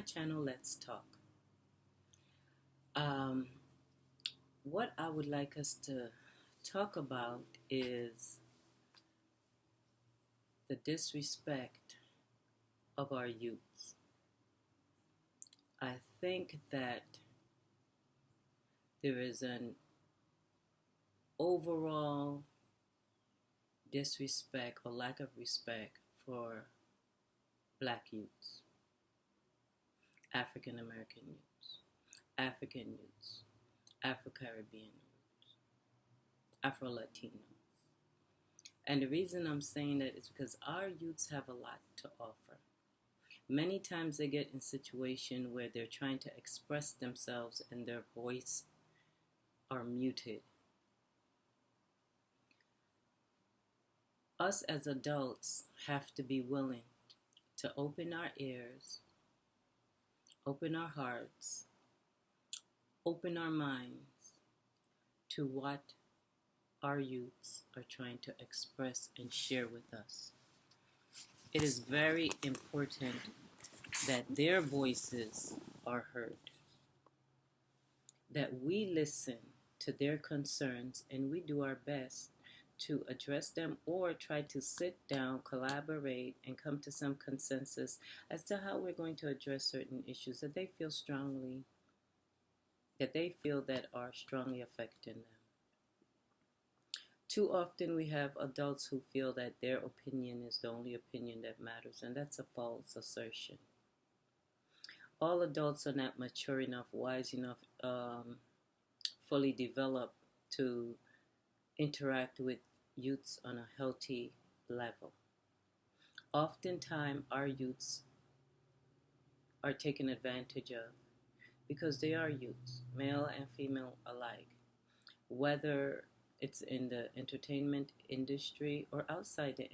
my channel, Let's Talk. Um, what I would like us to talk about is the disrespect of our youths. I think that there is an overall disrespect or lack of respect for Black youths, African American youths, African youths, Afro-Caribbean youths, Afro-Latino. And the reason I'm saying that is because our youths have a lot to offer. Many times they get in situations where they're trying to express themselves and their voice are muted. Us as adults have to be willing to open our ears, open our hearts, open our minds to what our youths are trying to express and share with us. It is very important that their voices are heard, that we listen to their concerns and we do our best to address them or try to sit down, collaborate, and come to some consensus as to how we're going to address certain issues that they feel that are strongly affecting them. Too often we have adults who feel that their opinion is the only opinion that matters, and that's a false assertion. All adults are not mature enough, wise enough, fully developed to interact with youths on a healthy level. Oftentimes our youths are taken advantage of because they are youths, male and female alike, whether it's in the entertainment industry or outside the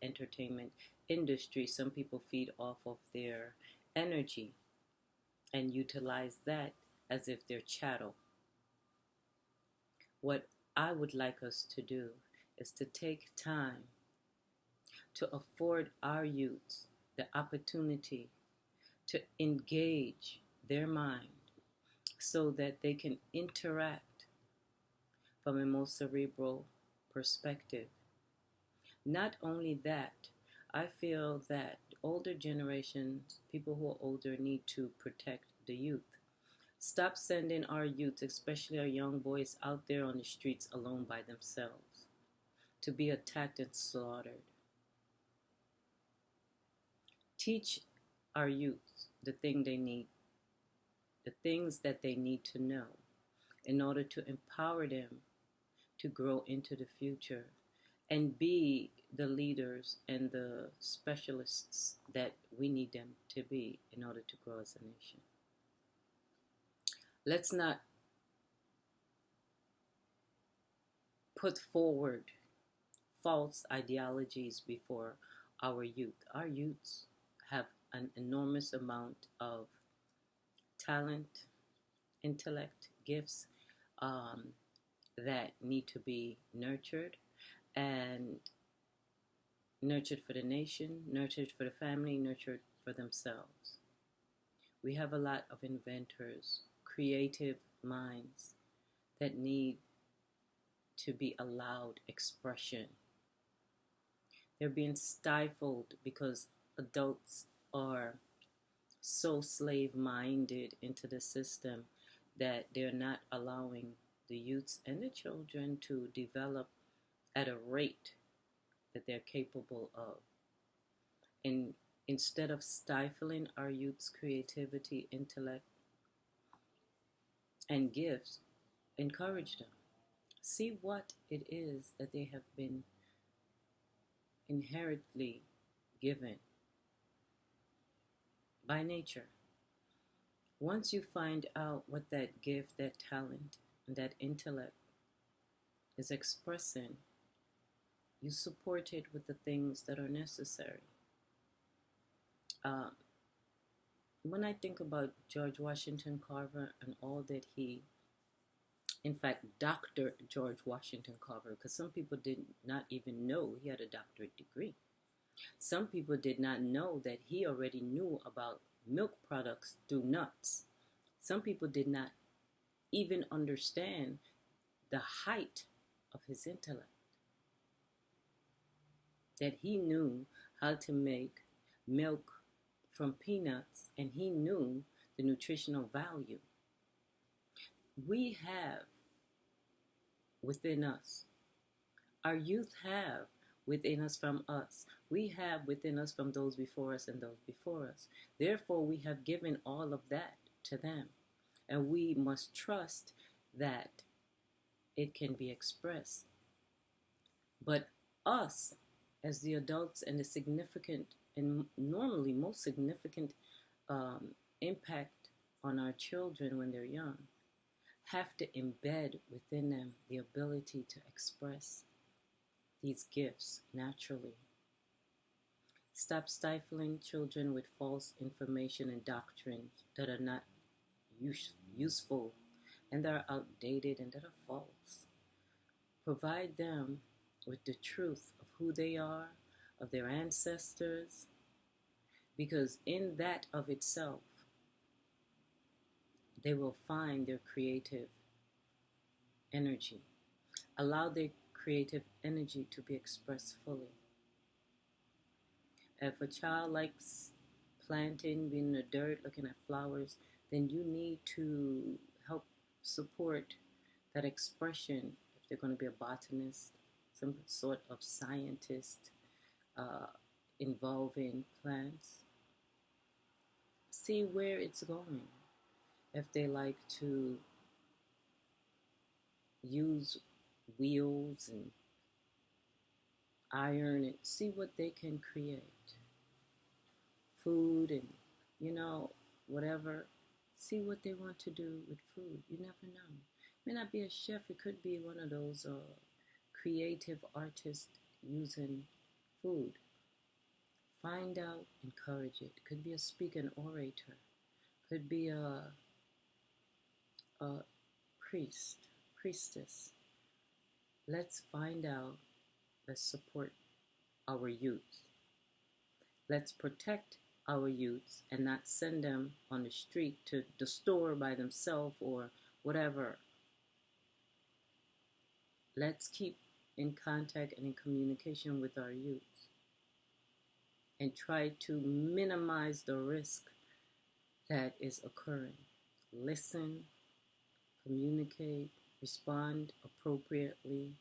entertainment industry. Some people feed off of their energy and utilize that as if they're chattel. What I would like us to do is to take time to afford our youths the opportunity to engage their mind so that they can interact from a more cerebral perspective. Not only that, I feel that older generations, people who are older, need to protect the youth. Stop sending our youth, especially our young boys, out there on the streets alone by themselves to be attacked and slaughtered. Teach our youth the things that they need to know in order to empower them to grow into the future and be the leaders and the specialists that we need them to be in order to grow as a nation. Let's not put forward false ideologies before our youth. Our youths have an enormous amount of talent, intellect, gifts that need to be nurtured, and nurtured for the nation, nurtured for the family, nurtured for themselves. We have a lot of inventors, creative minds that need to be allowed expression. They're being stifled because adults are so slave-minded into the system that they're not allowing the youths and the children to develop at a rate that they're capable of. And instead of stifling our youth's creativity, intellect, and gifts, encourage them. See what it is that they have been inherently given by nature. Once you find out what that gift, that talent, and that intellect is expressing, you support it with the things that are necessary. When I think about George Washington Carver and all that in fact, Dr. George Washington Carver, because some people did not even know he had a doctorate degree. Some people did not know that he already knew about milk products through nuts. Some people did not even understand the height of his intellect, that he knew how to make milk from peanuts and he knew the nutritional value. We have within us, our youth have within us from us. We have within us from those before us and those before us. Therefore, we have given all of that to them. And we must trust that it can be expressed. But us, as the adults and the significant and normally most significant impact on our children when they're young, have to embed within them the ability to express these gifts naturally. Stop stifling children with false information and doctrines that are not useful and that are outdated and that are false. Provide them with the truth of who they are, of their ancestors, because in that of itself, they will find their creative energy. Allow their creative energy to be expressed fully. If a child likes planting, being in the dirt, looking at flowers, then you need to help support that expression. If they're going to be a botanist, some sort of scientist involving plants, see where it's going. If they like to use wheels and iron, and see what they can create. Food and, whatever. See what they want to do with food. You never know. It may not be a chef. It could be one of those creative artists using food. Find out, encourage it. Could be a speaker, an orator. Could be a priestess. Let's find out. Let's support our youth. Let's protect our youths and not send them on the street to the store by themselves or whatever. Let's keep in contact and in communication with our youth and try to minimize the risk that is occurring. Listen, communicate, respond appropriately,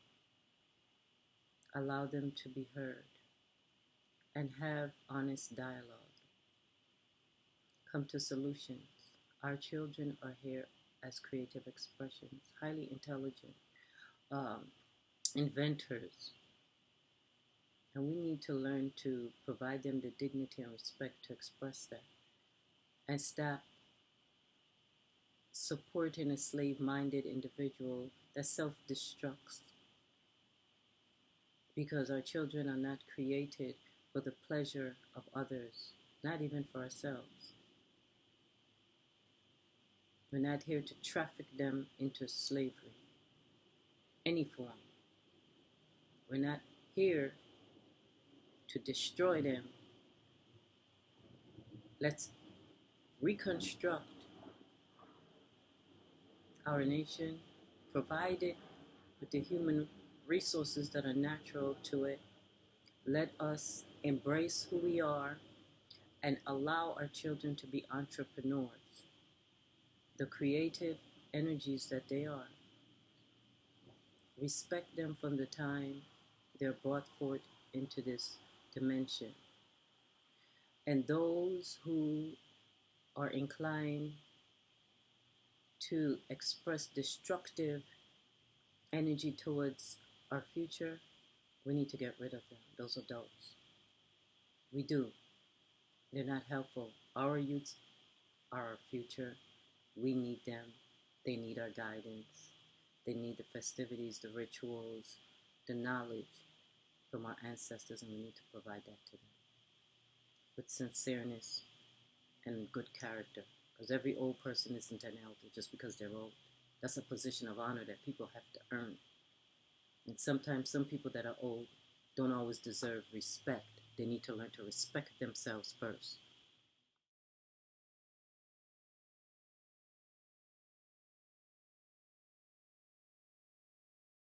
allow them to be heard, and have honest dialogue. Come to solutions. Our children are here as creative expressions, highly intelligent, inventors. And we need to learn to provide them the dignity and respect to express that. And stop supporting a slave-minded individual that self-destructs. Because our children are not created for the pleasure of others, not even for ourselves. We're not here to traffic them into slavery, any form. We're not here to destroy them. Let's reconstruct our nation, provided with the human resources that are natural to it. Let us embrace who we are and allow our children to be entrepreneurs, the creative energies that they are. Respect them from the time they're brought forth into this dimension. And those who are inclined to express destructive energy towards our future, we need to get rid of them, those adults. We do. They're not helpful. Our youths are our future. We need them. They need our guidance. They need the festivities, the rituals, the knowledge from our ancestors, and we need to provide that to them with sincereness and good character. Because every old person isn't an elder just because they're old. That's a position of honor that people have to earn. And sometimes some people that are old don't always deserve respect. They need to learn to respect themselves first.